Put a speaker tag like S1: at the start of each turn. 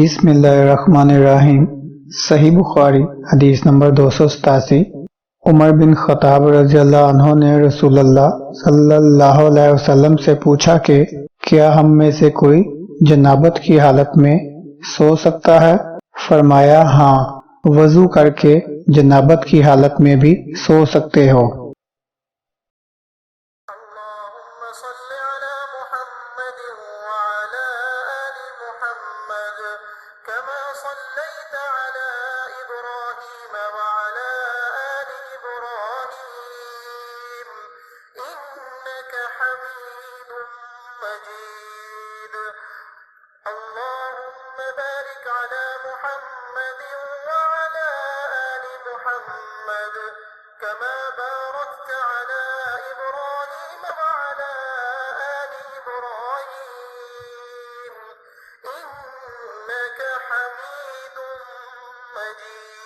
S1: بسم اللہ الرحمن الرحیم۔ صحیح بخاری حدیث نمبر 287۔ عمر بن خطاب رضی اللہ عنہ نے رسول اللہ صلی اللہ علیہ وسلم سے پوچھا کہ کیا ہم میں سے کوئی جنابت کی حالت میں سو سکتا ہے؟ فرمایا ہاں، وضو کر کے جنابت کی حالت میں بھی سو سکتے ہو۔
S2: اللهم صل على محمد وعلى آل محمد كما صليت على إبراهيم وعلى آل إبراهيم إنك حميد مجيد اللهم بارك على محمد وعلى آل محمد كما باركت على إبراهيم وعلى آل إبراهيم إنك حميد مجيد